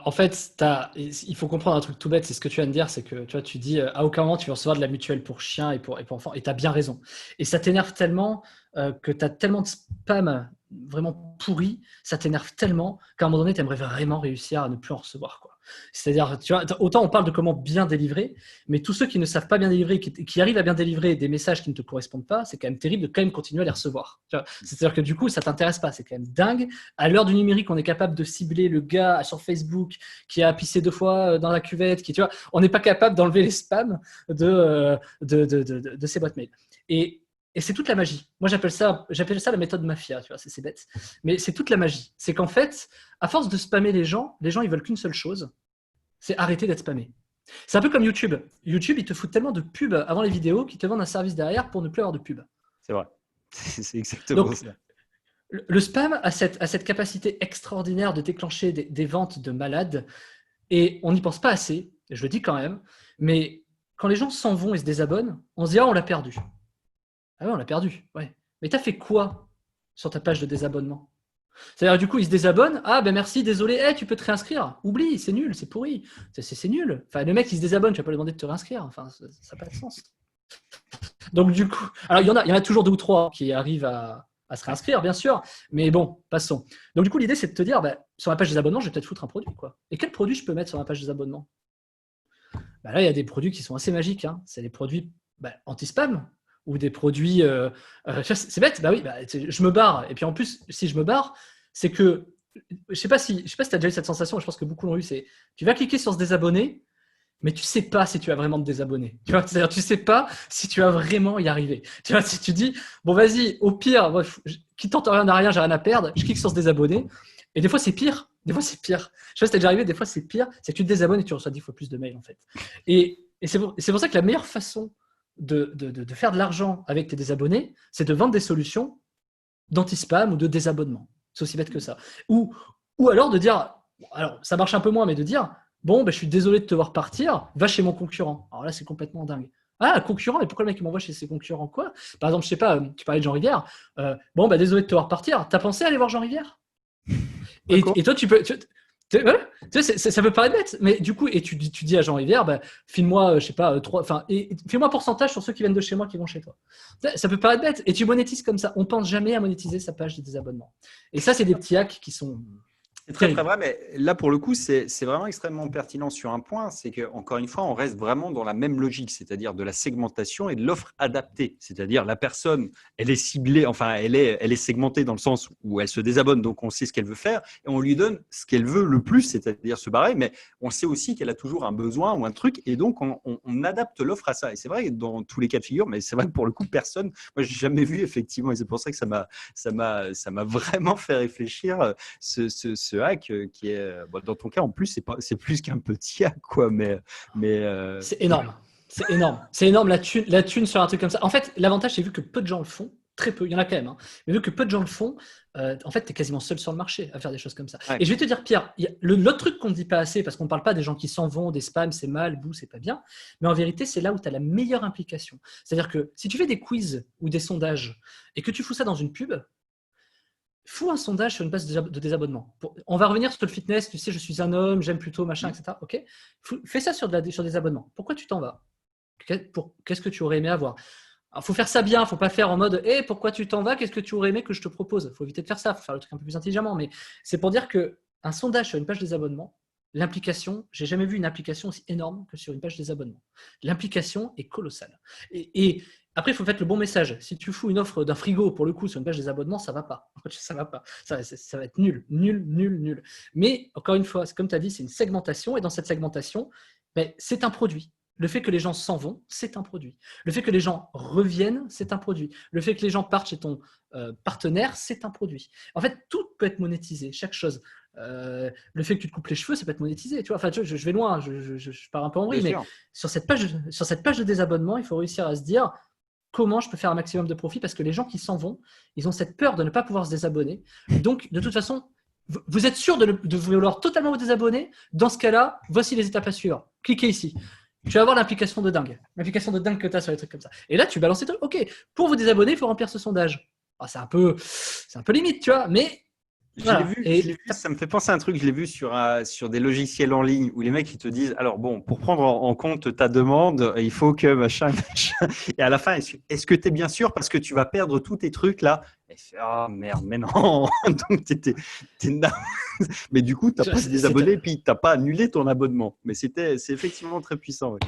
en fait, il faut comprendre un truc tout bête, c'est ce que tu viens de dire, c'est que tu vois, tu dis à aucun moment tu veux recevoir de la mutuelle pour chien et pour enfants, et tu as bien raison. Et ça t'énerve tellement que tu as tellement de spam vraiment pourri, ça t'énerve tellement qu'à un moment donné, tu aimerais vraiment réussir à ne plus en recevoir, quoi. C'est-à-dire, tu vois, autant on parle de comment bien délivrer, mais tous ceux qui ne savent pas bien délivrer, qui arrivent à bien délivrer des messages qui ne te correspondent pas, c'est quand même terrible de quand même continuer à les recevoir. C'est-à-dire que du coup, ça t'intéresse pas, c'est quand même dingue. À l'heure du numérique, on est capable de cibler le gars sur Facebook qui a pissé 2 fois dans la cuvette, tu vois, on n'est pas capable d'enlever les spams de ces boîtes mail. Et c'est toute la magie. Moi, j'appelle ça la méthode mafia, tu vois, c'est bête. Mais c'est toute la magie. C'est qu'en fait, à force de spammer les gens, ils veulent qu'une seule chose, c'est arrêter d'être spammé. C'est un peu comme YouTube. YouTube, ils te foutent tellement de pubs avant les vidéos qu'ils te vendent un service derrière pour ne plus avoir de pub. C'est vrai. C'est exactement Donc, ça. le spam a cette capacité extraordinaire de déclencher des ventes de malades et on n'y pense pas assez, je le dis quand même, mais quand les gens s'en vont et se désabonnent, on se dit « Ah, on l'a perdu ». Ah ouais, on l'a perdu, ouais. Mais t'as fait quoi sur ta page de désabonnement? C'est-à-dire, du coup, ils se désabonnent. Ah, ben merci, désolé, hey, tu peux te réinscrire. Oublie, c'est nul, c'est pourri. C'est nul. Enfin, le mec, il se désabonne, tu vas pas lui demander de te réinscrire. Enfin, ça n'a pas de sens. Donc, du coup, alors il y en a toujours 2 ou 3 qui arrivent à se réinscrire, bien sûr. Mais bon, passons. Donc, du coup, l'idée, c'est de te dire, bah, sur ma page des abonnements, je vais peut-être foutre un produit, quoi. Et quel produit je peux mettre sur ma page des abonnements? Bah, là, il y a des produits qui sont assez magiques, hein. C'est des produits anti-spam ou des produits. C'est bête, bah oui, je me barre. Et puis en plus, si je me barre, c'est que. Je sais pas si tu as déjà eu cette sensation, je pense que beaucoup l'ont eu, c'est tu vas cliquer sur se désabonner, mais tu sais pas si tu vas vraiment te désabonner. Tu vois, c'est-à-dire tu sais pas si tu vas vraiment y arriver. Tu vois, si tu dis bon vas-y, au pire, moi, qui tente rien à rien, j'ai rien à perdre, je clique sur se désabonner. Et des fois c'est pire. Des fois c'est pire. Je sais pas si t'es déjà arrivé, des fois c'est pire, c'est que tu te désabonnes et tu reçois 10 fois plus de mails en fait. Et c'est pour ça que la meilleure façon de faire de l'argent avec tes désabonnés, c'est de vendre des solutions d'anti-spam ou de désabonnement. C'est aussi bête que ça. Ou alors de dire, alors ça marche un peu moins, mais de dire, bon, je suis désolé de te voir partir, va chez mon concurrent. Alors là, c'est complètement dingue. Ah, un concurrent, mais pourquoi le mec il m'envoie chez ses concurrents quoi? Par exemple, je sais pas, tu parlais de Jean Rivière. Bon, désolé de te voir partir. T'as pensé à aller voir Jean Rivière? Et toi, tu peux. Voilà. Tu sais, ça peut paraître bête, mais du coup, et tu dis à Jean Rivière, file-moi, je sais pas, file-moi un pourcentage sur ceux qui viennent de chez moi qui vont chez toi. Ça peut paraître bête, et tu monétises comme ça. On pense jamais à monétiser sa page de désabonnement. Et ça, c'est des petits hacks qui sont C'est très très terribles. vrai, mais là pour le coup, c'est vraiment extrêmement pertinent sur un point, c'est qu'encore une fois, on reste vraiment dans la même logique, c'est-à-dire de la segmentation et de l'offre adaptée. C'est-à-dire la personne, elle est ciblée, enfin elle est segmentée dans le sens où elle se désabonne, donc on sait ce qu'elle veut faire et on lui donne ce qu'elle veut le plus, c'est-à-dire se barrer, mais on sait aussi qu'elle a toujours un besoin ou un truc et donc on adapte l'offre à ça. Et c'est vrai dans tous les cas de figure, mais c'est vrai que pour le coup, personne, moi j'ai jamais vu effectivement, et c'est pour ça que ça m'a vraiment fait réfléchir ce hack qui est dans ton cas en plus c'est plus qu'un petit hack quoi mais C'est énorme. C'est énorme. C'est énorme la thune sur un truc comme ça. En fait, l'avantage, c'est vu que peu de gens le font, très peu, il y en a quand même, hein, mais vu que peu de gens le font, en fait, tu es quasiment seul sur le marché à faire des choses comme ça. ouais. Et je vais te dire, Pierre, l'autre truc qu'on ne dit pas assez, parce qu'on ne parle pas des gens qui s'en vont, des spams, c'est mal, bouh, c'est pas bien, mais en vérité, c'est là où tu as la meilleure implication. C'est-à-dire que si tu fais des quiz ou des sondages et que tu fous ça dans une pub, fous un sondage sur une base de désabonnement. On va revenir sur le fitness, tu sais, je suis un homme, j'aime plutôt machin, etc. Ok, fais ça sur des abonnements. Pourquoi tu t'en vas? Qu'est-ce que tu aurais aimé avoir? Il faut faire ça bien, il ne faut pas faire en mode hey, pourquoi tu t'en vas? Qu'est-ce que tu aurais aimé que je te propose? Il faut éviter de faire ça, il faut faire le truc un peu plus intelligemment. Mais c'est pour dire qu'un sondage sur une page des abonnements, l'implication, j'ai jamais vu une implication aussi énorme que sur une page des abonnements. L'implication est colossale. Et après, il faut faire le bon message. Si tu fous une offre d'un frigo pour le coup sur une page des abonnements, ça va pas. Ça va pas. Ça va être nul, nul, nul, nul. Mais encore une fois, comme tu as dit, c'est une segmentation. Et dans cette segmentation, c'est un produit. Le fait que les gens s'en vont, c'est un produit. Le fait que les gens reviennent, c'est un produit. Le fait que les gens partent chez ton partenaire, c'est un produit. En fait, tout peut être monétisé, chaque chose. Le fait que tu te coupes les cheveux, ça peut être monétisé. Tu vois, enfin, je vais loin, je pars un peu en vrille, Bien mais sûr. sur cette page de désabonnement, il faut réussir à se dire comment je peux faire un maximum de profit parce que les gens qui s'en vont, ils ont cette peur de ne pas pouvoir se désabonner. Donc, de toute façon, vous êtes sûr de vouloir totalement vous désabonner. Dans ce cas-là, voici les étapes à suivre. Cliquez ici. Tu vas avoir l'implication de dingue. L'implication de dingue que tu as sur les trucs comme ça. Et là, tu balances les trucs. OK, pour vous désabonner, il faut remplir ce sondage. Ah, c'est un peu limite, tu vois, mais Voilà. Je l'ai vu, ça me fait penser à un truc, je l'ai vu sur des logiciels en ligne où les mecs ils te disent alors bon, pour prendre en compte ta demande, il faut que machin, machin. Et à la fin, est-ce que tu es bien sûr parce que tu vas perdre tous tes trucs là? Et je fais, ah merde, mais non. Donc mais du coup, tu n'as pas C'est- désabonné et puis tu n'as pas annulé ton abonnement. Mais c'est effectivement très puissant. Ouais.